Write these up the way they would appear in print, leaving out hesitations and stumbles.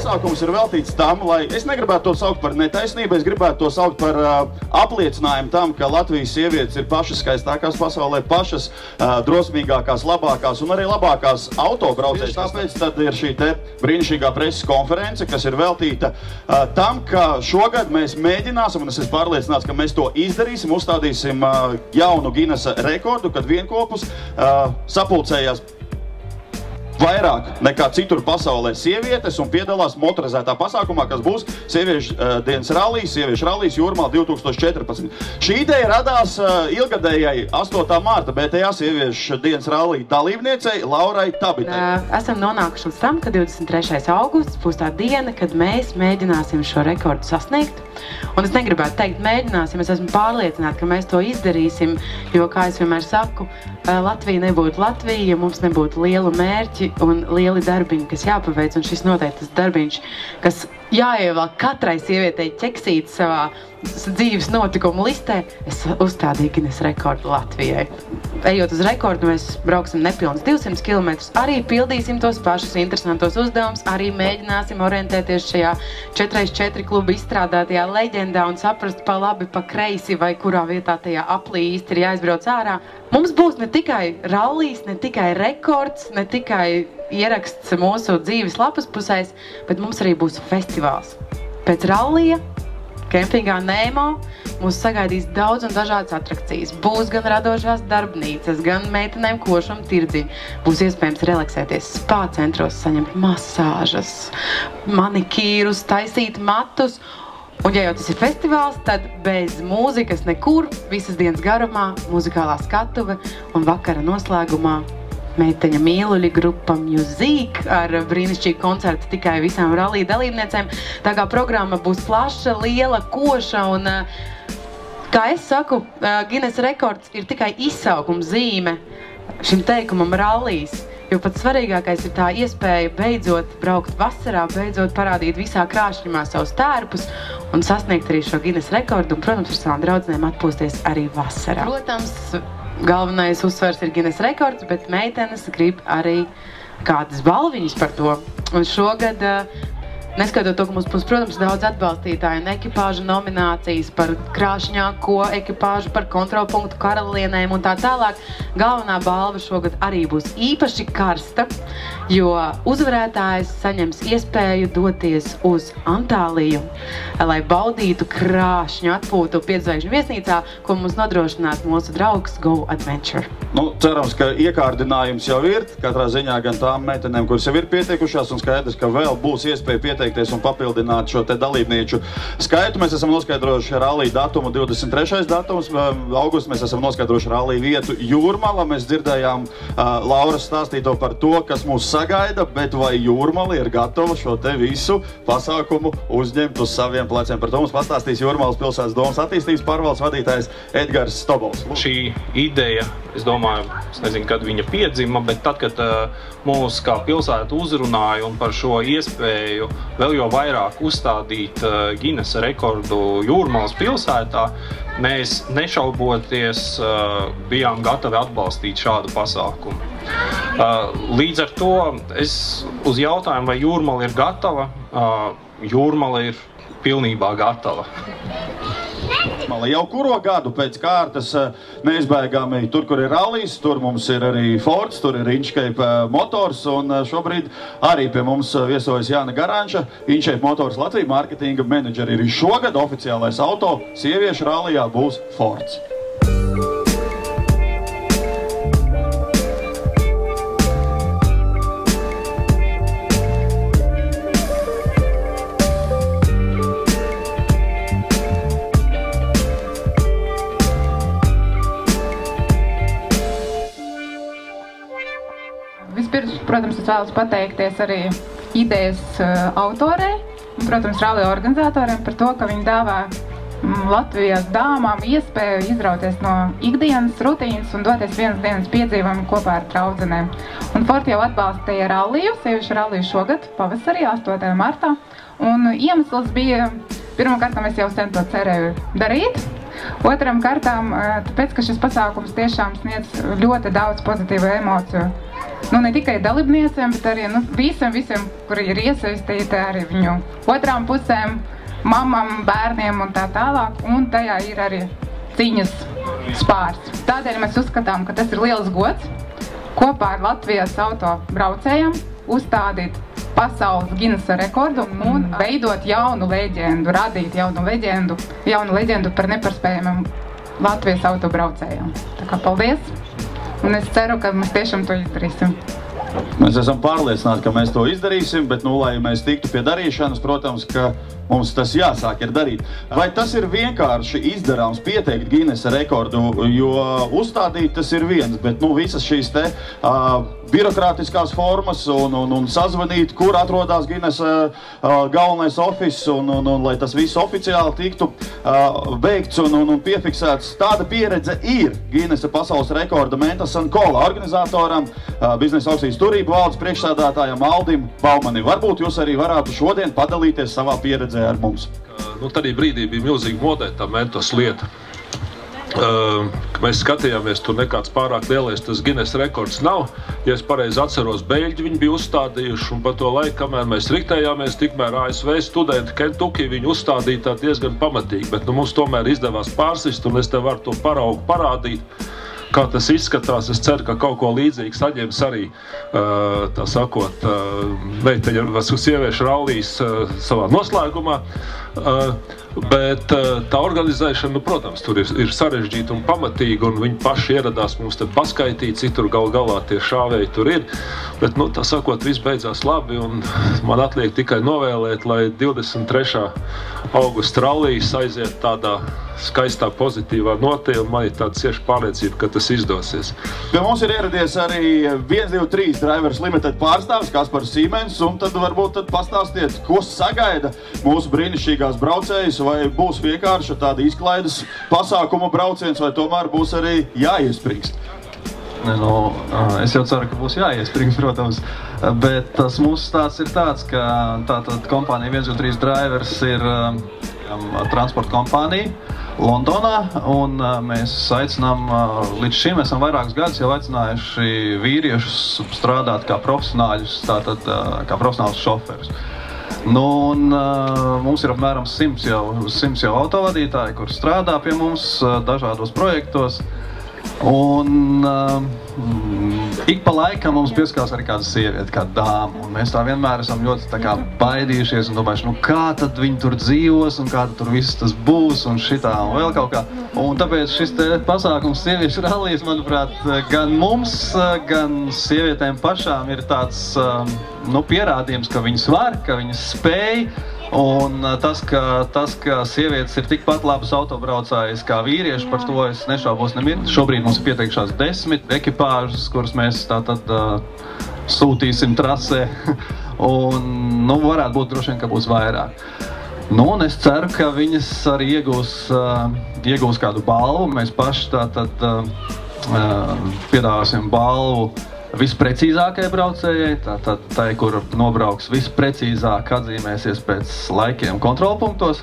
pasākums ir veltīts tam, lai es negribētu to saukt par netaisnību, es gribētu to saukt par apliecinājumu tam, ka Latvijas sievietes ir pašas skaistākās pasaulē, pašas drosmīgākās, labākās un arī labākās autobraucējas. Tāpēc tad ir šī te brīnišķīgā preses konference, kas ir veltīta tam, ka šogad mēs mēģināsim, un es esmu pārliecināts, ka mēs to izdarīsim, uzstādīsim jaunu Ginesa rekordu, kad vienkopus sapulcējās vairāk nekā citur pasaulē sievietes un piedalās motorizētā pasākumā, kas būs sieviešu dienas rallijas, sieviešu rallijas Jūrmāla 2014. Šī ideja radās ilgadējai 8. mārta BTA sieviešu dienas rallija dalībniecei Laurai Tabitei. Esam nonākuši līdz tam, ka 23. augusts būs tā diena, kad mēs mēģināsim šo rekordu sasniegt. Un es negribētu teikt mēģināsim, es esmu pārliecināta, ka mēs to izdarīsim, jo, kā es vienmēr saku, Latvija nebūtu Latvija, ja mums nebūtu lielu mērķi un lieli darbiņi, kas jāpaveic, un šis noteikti tas darbiņš, kas jāievelk katrai sievietei ķeksīt savā dzīves notikumu listē, es uzstādīju Ginesa rekordu Latvijai. Ejot uz rekordu, mēs brauksim nepilns 200 km, arī pildīsim tos pašus interesantos uzdevumus, arī mēģināsim orientēties šajā 4x4 kluba izstrādātajā leģendā un saprast pa labi, pa kreisi vai kurā vietā tajā aplī īsti ir jāizbrauc ārā. Mums būs ne tikai rallijas, ne tikai rekords, ne tikai ieraksts mūsu dzīves lapas pusēs, bet mums arī būs festivāls. Pēc rallija kempingā Nemo mūs sagaidīs daudz un dažādas atrakcijas. Būs gan radošās darbnīcas, gan meitenēm košam tirdziņi. Būs iespējams relaksēties spā centros, saņemt masāžas, manikīrus, taisīt matus. Un ja jau tas ir festivāls, tad bez mūzikas nekur, visas dienas garumā, muzikālā skatuve un vakara noslēgumā meiteņa mīluļi grupa Music ar brīnišķīgu koncertu tikai visām rallija dalībniecēm. Tā kā programma būs plaša, liela, koša un, kā es saku, Ginesa rekords ir tikai izsaukuma zīme šim teikumam rallijas. Jo pats svarīgākais ir tā iespēja beidzot braukt vasarā, beidzot parādīt visā krāšņumā savus tērpus un sasniegt arī šo Ginesa rekordu un, protams, ar savām draudzenēm atpūsties arī vasarā. Protams, galvenais uzsvars ir Ginesa rekords, bet meitenes grib arī kādas balviņas par to. Un šogad, neskaitot to, ka mums būs, protams, daudz atbalstītāju un ekipāžu nominācijas par krāšņāko ekipāžu, par kontrolpunktu karalienēm un tā tālāk, galvenā balva šogad arī būs īpaši karsta, jo uzvarētājs saņems iespēju doties uz Antāliju, lai baudītu krāšņu atpūtu 5-zvaigžņu viesnīcā, ko mums nodrošinās mūsu draugs Go Adventure. Nu, cerams, ka iekārdinājums jau ir, katrā ziņā gan tām meitenēm, kuras jau ir pieteikušās, un skaidrs, ka vēl būs iespēja pieteikties un papildināt šo te dalībnieču skaitu. Mēs esam noskaidrojuši rallija datumu 23. datums, augusts mēs esam noskaidrojuši rallija vietu Jūrmala. Mēs dzirdējām Lauras stāstīto par to, kas mūs sagaida, bet vai Jūrmala ir gatava šo te visu pasākumu uzņemt uz saviem pleciem? Par to mums pastāstīs Jūrmalas pilsētas domas attīstības pārvaldes vadītājs Edgars Stobols. Šī ideja, es domāju, es nezinu, kad viņa piedzima, bet tad, kad mūs kā pilsētu uzrunāja un par šo iespēju vēl jau vairāk uzstādīt Ginesa rekordu Jūrmalas pilsētā, mēs nešauboties bijām gatavi atbalstīt šādu pasākumu. Līdz ar to es uz jautājumu, vai Jūrmala ir gatava, Jūrmala ir pilnībā gatava. Jau kuro gadu pēc kārtas neizbēgami tur, kur ir rallijas, tur mums ir arī Fords, tur ir Inchcape motors, un šobrīd arī pie mums viesojas Jāna Garanča, Inchcape motors Latvija marketinga menedžeri. Arī šogad oficiālais auto sieviešu rallijā būs Fords. Protams, es vēlos pateikties arī idejas autorei un, protams, rallija organizatoriem par to, ka viņi dāvā Latvijas dāmām iespēju izrauties no ikdienas rutīnas un doties vienas dienas piedzīvumu kopā ar draudzenēm. Un Ford jau atbalstīja ralliju, sieviešu ralliju šogad, pavasarī, 8. martā. Un iemesls bija, pirmkārtām es jau sen to cerēju darīt. Otram kārtām, tāpēc, ka šis pasākums tiešām sniedz ļoti daudz pozitīvu emociju ne tikai dalībniecēm, bet arī visiem, kuri ir iesaistīti, arī viņu otrām pusēm, mamam, bērniem un tā tālāk, un tajā ir arī cīņas spārs. Tādēļ mēs uzskatām, ka tas ir liels gods kopā ar Latvijas autobraucējiem uzstādīt pasaules Ginesa rekordu un veidot jaunu leģendu, radīt jaunu leģendu par neparspējamiem Latvijas autobraucējiem. Tā kā paldies, un es ceru, ka mēs tiešām to izdarīsim. Mēs esam pārliecināti, ka mēs to izdarīsim, bet, lai mēs tiktu pie darīšanas, protams, ka mums tas jāsāk ir darīt. Vai tas ir vienkārši izdarāms pieteikt Ginesa rekordu, jo uzstādīt tas ir viens, bet, visas šīs te birokrātiskās formas un sazvanīt, kur atrodas Ginesa galvenais office un lai tas viss oficiāli tiktu veikts un piefiksēts. Tāda pieredze ir Ginesa pasaules rekorda Mentas un Kola organizatoram, biznesa augstības turību valdes priekšsēdētājam Aldim Baumanim. Varbūt jūs arī varētu šodien padalīties savā pieredzē ar mums. Tādī brīdī bija milzīgi modē tā Mentos lieta. Mēs skatījāmies, tur nekāds pārāk lielais tas Ginesa rekords nav. Ja es pareizi atceros, beļģi viņi bija uzstādījuši, un pa to laiku, kamēr mēs riktējāmies, tikmēr ASV studenti Kentucky viņu uzstādīja tā diezgan pamatīgi, bet mums tomēr izdevās pārsist, un es tev varu to paraugu parādīt, kā tas izskatās. Es ceru, ka kaut ko līdzīgu saņems arī, tā sakot, meiteņu sieviešu rallijas savā noslēgumā. Bet tā organizēšana, protams, tur ir sarežģīta un pamatīga, un viņi paši ieradās mums te paskaitīt, cik tur galā tie šāvēji tur ir. Bet, tā sakot, viss beidzās labi, un man atliek tikai novēlēt, lai 23. augusta rallijas aiziet tādā skaistā, pozitīvā notē, un man ir tāda cieša pārliecība, ka tas izdosies. Pie mums ir ieradies arī 123 Drivers Limited pārstāvis Kaspars Sīmens, un tad varbūt pastāstiet, ko sagaida mūsu brīnišķīgās braucējas, vai būs vienkārši tāda izklaides pasākuma brauciens, vai tomēr būs arī jāiesprīgst? Es jau ceru, ka būs jāiesprīgst, protams, bet tas mūsu stāsts ir tāds, ka tātad kompānija 123 Drivers ir transporta kompānija Londonā, un mēs aicinām, līdz šim esam vairākus gadus jau aicinājuši vīriešus strādāt kā profesionāļus, tātad kā profesionālus šoferus. Mums ir apmēram 100 jau autovadītāji, kur strādā pie mums dažādos projektos, un ik pa laikam mums pieskās arī kāda sieviete, kāda dāma, un mēs tā vienmēr esam ļoti tā kā baidījušies un domājuši, kā tad viņi tur dzīvos un kā tad tur viss tas būs un šitā un vēl kaut kā. Un tāpēc šis te pasākums sieviešu rallijas, manuprāt, gan mums, gan sievietēm pašām ir tāds pierādījums, ka viņas var, ka viņas spēj. Un tas, ka sievietes ir tikpat labas autobraucājas kā vīrieši, par to es nešaubos nemirti. Šobrīd mums ir pieteikšās 10 ekipāžas, kuras mēs tātad sūtīsim trasē, un varētu būt droši vien, ka būs vairāk. Un es ceru, ka viņas arī iegūs kādu balvu. Mēs paši tātad piedāvāsim balvu visprecīzākai braucējai, tātad tai, kur nobrauks visprecīzāk, atzīmēsies pēc laikiem kontrolpunktos.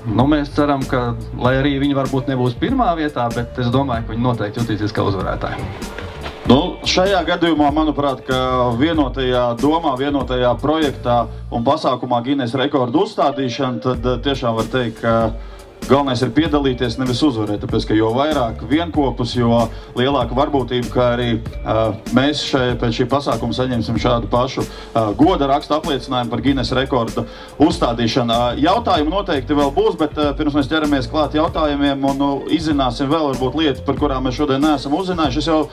Mēs ceram, ka, lai arī viņi varbūt nebūs pirmā vietā, bet es domāju, ka viņi noteikti jutīsies kā uzvarētāji. Šajā gadījumā, manuprāt, ka vienotajā domā, vienotajā projektā un pasākumā Ginesa rekordu uzstādīšana, tad tiešām var teikt, ka galvenais ir piedalīties, nevis uzvarēt, tāpēc, ka jo vairāk vienkopus, jo lielāka varbūtība, ka arī mēs pēc šī pasākuma saņemsim šādu pašu goda rakstu apliecinājumu par Ginesa rekordu uzstādīšanu. Jautājumi noteikti vēl būs, bet pirms mēs ķeramies klāt jautājumiem un izzināsim vēl varbūt lietas, par kurām mēs šodien neesam uzzinājuši. Es jau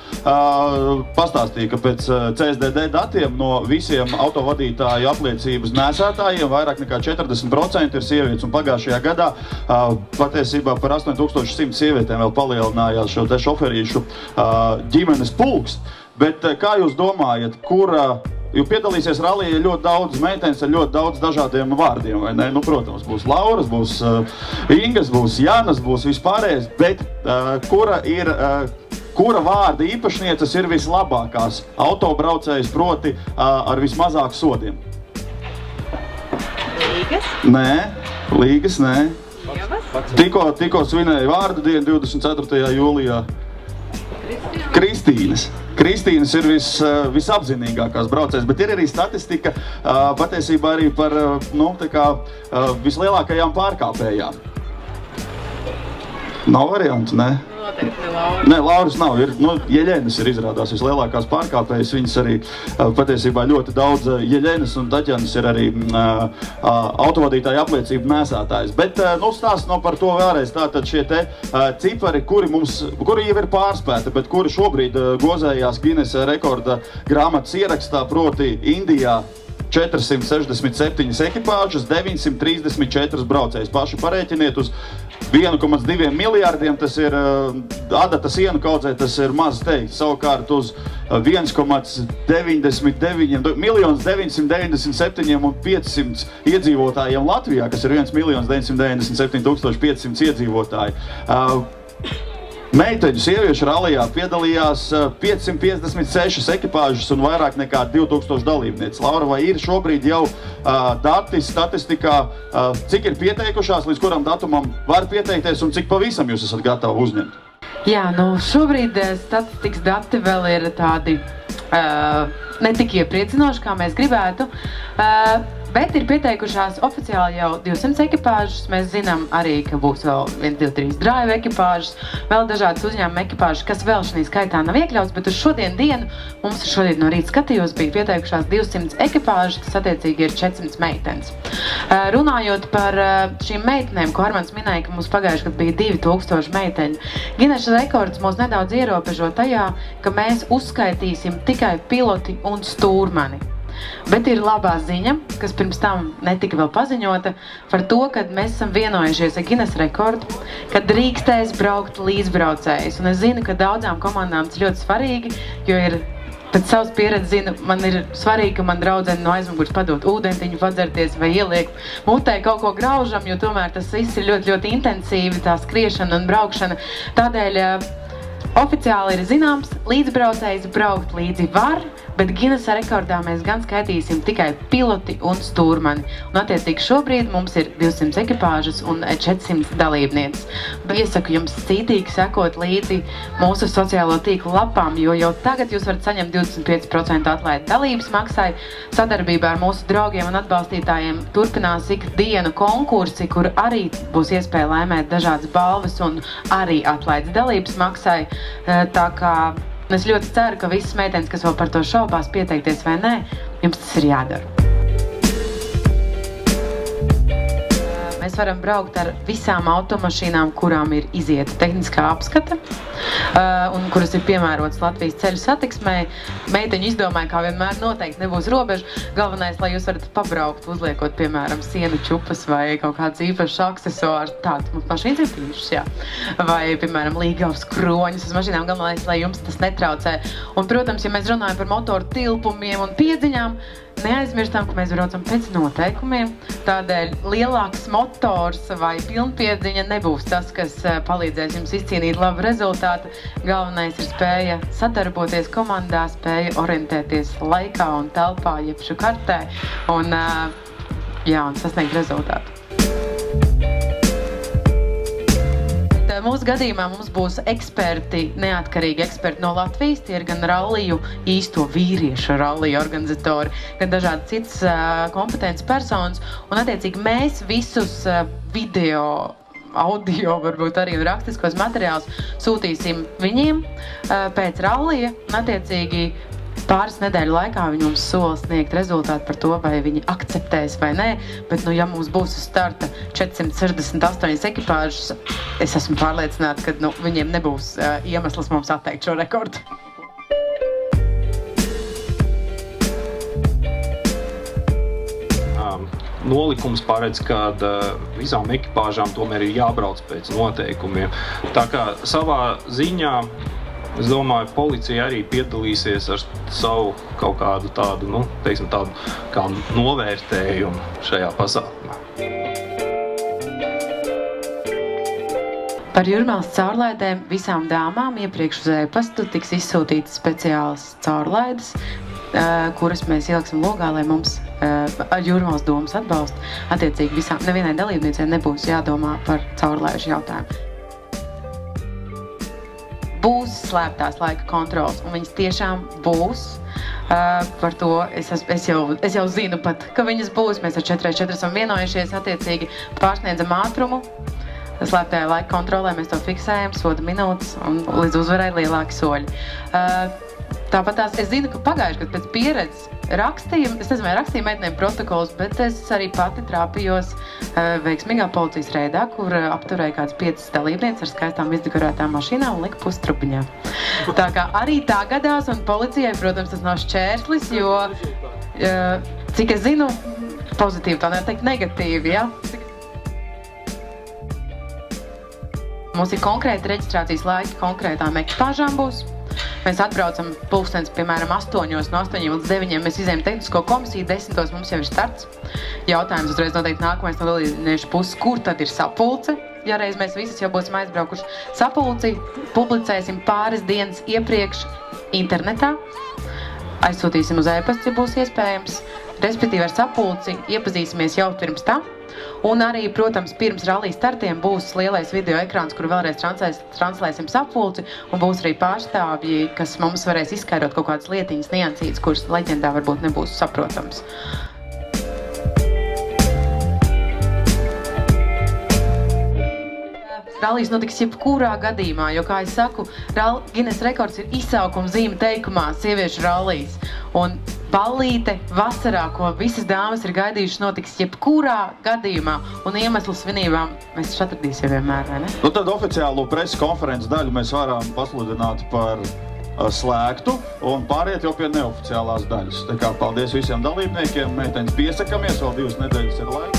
pastāstīju, ka pēc CSDD datiem no visiem autovadītāju apliecības nesētājiem vairāk nekā 40% ir sievietes, un pagājušajā gadā patiesībā par 8100 sievietēm vēl palielinājās šo te šoferīšu ģimenes pulks. Bet kā jūs domājat, jo piedalīsies rallija ļoti daudz meitenes ar ļoti daudz dažādiem vārdiem, vai ne? Protams, būs Lauras, būs Ingas, būs Jānas, būs vispārējais, bet kura vārda īpašnieces ir vislabākās autobraucējas, proti ar vismazāk sodiem? Līgas? Nē, Līgas nē. Tikko svinēja vārdu dienu 24. jūlijā. Kristīnas ir visapzinīgākās braucējas, bet ir arī statistika patiesībā arī par vislielākajām pārkāpējām. Nav variantu, ne? Nē, Lauras nav. Jeļenas ir izrādās vislielākās pārkāpējas. Viņas arī patiesībā ļoti daudz Jeļenas un Taķanas ir arī autovadītāju apliecību nesētājs. Bet stāst par to vēlreiz. Tātad šie te cipari, kuri jau ir pārspēti, bet kuri šobrīd gozējās Ginesa rekorda grāmatas ierakstā, proti Indijā 467 ekipāžas, 934 braucējus. Paši parēķiniet uz 1,2 miljārdiem, tas ir adata sienu kaudzē, tas ir maz teikt. Savukārt uz 1,997,500 iedzīvotājiem Latvijā, kas ir 1,997,500 iedzīvotāji. Meiteņu sieviešu rallijā piedalījās 556 ekipāžas un vairāk nekā 2000 dalībnieces. Laura, vai ir šobrīd jau dati statistikā, cik ir pieteikušās, līdz kuram datumam var pieteikties un cik pavisam jūs esat gatavi uzņemt? Jā, šobrīd statistikas dati vēl ir tādi ne tik iepriecinoši, kā mēs gribētu. Bet ir pieteikušās oficiāli jau 200 ekipāžas. Mēs zinām arī, ka būs vēl 1, 2, 3 drive ekipāžas, vēl dažādas uzņēmuma ekipāžas, kas vēl šī skaitā nav iekļauts, bet uz šodien dienu mums šodien no rīta skatījos bija pieteikušās 200 ekipāžas, tas attiecīgi ir 400 meitenes. Runājot par šīm meitenēm, ko Armands minēja, ka mums pagājuši gadu bija 2000 meiteņu, Ginesa rekords mūs nedaudz ierobežo tajā, ka mēs uzskaitīsim tikai piloti un stūrmani. Bet ir labā ziņa, kas pirms tam netika vēl paziņota, par to, ka mēs esam vienojušies ar Ginesa rekordu, ka drīkstēs braukt līdzbraucējs. Un es zinu, ka daudzām komandām tas ļoti svarīgi, jo ir pēc savas pieredzes zinu, man ir svarīgi, ka man draudzene no aizmugures padot ūdentiņu, padzerties vai ieliek mutē kaut ko graužam, jo tomēr tas viss ir ļoti, ļoti intensīvi, tā skriešana un braukšana. Tādēļ oficiāli ir zināms, līdzbraucējs braukt līdzi var, bet Ginesa rekordā mēs gan skaitīsim tikai piloti un stūrmani. Un attiecīgi šobrīd mums ir 200 ekipāžas un 400 dalībnieces. Iesaku jums cītīgi sekot līdzi mūsu sociālo tīklu lapām, jo jau tagad jūs varat saņemt 25% atlaidi dalības maksai. Sadarbībā ar mūsu draugiem un atbalstītājiem turpinās ikdienu konkursi, kur arī būs iespēja laimēt dažādas balvas un arī atlaides dalības maksai. Tā kā es ļoti ceru, ka visas meitenes, kas vēl par to šaubās, pieteikties vai nē, jums tas ir jādara. Mēs varam braukt ar visām automašīnām, kurām ir izieta tehniskā apskata un kuras ir piemērotas Latvijas ceļu satiksmei. Meiteņu izdomāja, kā vienmēr noteikti nebūs robeža. Galvenais, lai jūs varat pabraukt, uzliekot, piemēram, sienu čupas vai kaut kāds īpašs aksesuārs. Tāds mums mašīnas ir bijušas, jā. Vai, piemēram, līgavas kroņas uz mašīnām. Galvenais, lai jums tas netraucē. Un, protams, ja mēs runājam par motoru tilpumiem un piedziņām, neaizmirstam, ka mēs braucam pēc noteikumiem. Tādēļ lielāks motors vai pilnpiedziņa nebūs tas, kas palīdzēs jums izcīnīt labu rezultātu. Galvenais ir spēja sadarboties komandā, spēja orientēties laikā un telpā, jebšu kartē un sasniegt rezultātu. Mūsu gadījumā mums būs neatkarīgi eksperti no Latvijas, tie ir gan ralliju, īsto vīriešu ralliju organizatori, gan dažādi citas kompetences personas, un attiecīgi mēs visus video, audio, varbūt arī un rakstiskos materiālus sūtīsim viņiem pēc rallija, un attiecīgi pāris nedēļu laikā viņi mums sola sniegt rezultātu par to, vai viņi akceptēs vai nē, bet, ja mums būs uz starta 468 ekipāžas, es esmu pārliecināta, ka viņiem nebūs iemesls mums atteikt šo rekordu. Nolikums paredz, ka visām ekipāžām tomēr ir jābrauc pēc noteikumiem. Tā kā savā ziņā, es domāju, policija arī piedalīsies ar savu kaut kādu tādu, tādu kā novērtējumu šajā pasākumā. Par Jūrmālas caurlaidēm visām dāmām iepriekš uz e-pastu tiks izsūtītas speciālas caurlaides, kuras mēs ieliksim logā, lai mums ar Jūrmālas domas atbalstu. Attiecīgi nevienai dalībniecei nebūs jādomā par caurlaižu jautājumu. būs slēptās laika kontrols, un viņas tiešām būs. Par to es jau zinu pat, ka viņas būs. Mēs ar 4x4 esam vienojušies, attiecīgi pārsniedzam ātrumu. Slēptajā laika kontrolē mēs to fiksējam, soda minūtes un līdz uzvarai lielāki soļi. Tāpat es zinu, ka pagājuši, kad pēc pieredzes rakstīju, es nezinu, vai rakstīju meitenēm protokolus, bet es arī pati trāpījos veiksmīgā policijas reidā, kur apturēja kāds 5 dalībnieces ar skaistām izdekorētām mašīnām un lika pustrubiņā. Tā kā arī tā gadās, un policijai, protams, tas nav šķērslis, jo, cik es zinu, pozitīvi, tā nevar teikt negatīvi, ja? Mums ir konkrēti reģistrācijas laiki konkrētām ekipāžām būs. Mēs atbraucam pulkstens, piemēram, 8, no 8 līdz 9. Mēs izējam tehnisko komisiju, 10. mums jau ir starts. Jautājums uzreiz noteikti nākamais no dalībnieku puses, kur tad ir sapulce? Ja reiz mēs visas jau būsim aizbraukuši. Sapulci publicēsim pāris dienas iepriekš internetā. Aizsūtīsim uz e-pastu, ja būs iespējams. Respektīvi ar sapulci iepazīsimies jau pirms tam. Un arī, protams, pirms rallija startiem būs lielais video ekrāns, kur vēlreiz translēsim sapulci, un būs arī pārstāvji, kas mums varēs izskaidrot kaut kādas lietiņas, niansītas, kuras leģendā varbūt nebūs saprotams. Rallijs notiks jebkurā gadījumā, jo, kā es saku, Guinness rekords ir izsaukuma zīme teikumā sieviešu rallijs. Un ballīte vasarā, ko visas dāmas ir gaidījušas, notiks jebkurā gadījumā. Un iemeslu svinībām mēs atradīsim vienmēr, vai ne? Nu tad oficiālo preses konferences daļu mēs varam pasludināt par slēgtu un pāriet jau pie neoficiālās daļas. Tā kā paldies visiem dalībniekiem, meiteņas piesakamies, vēl 2 nedēļas ir laika.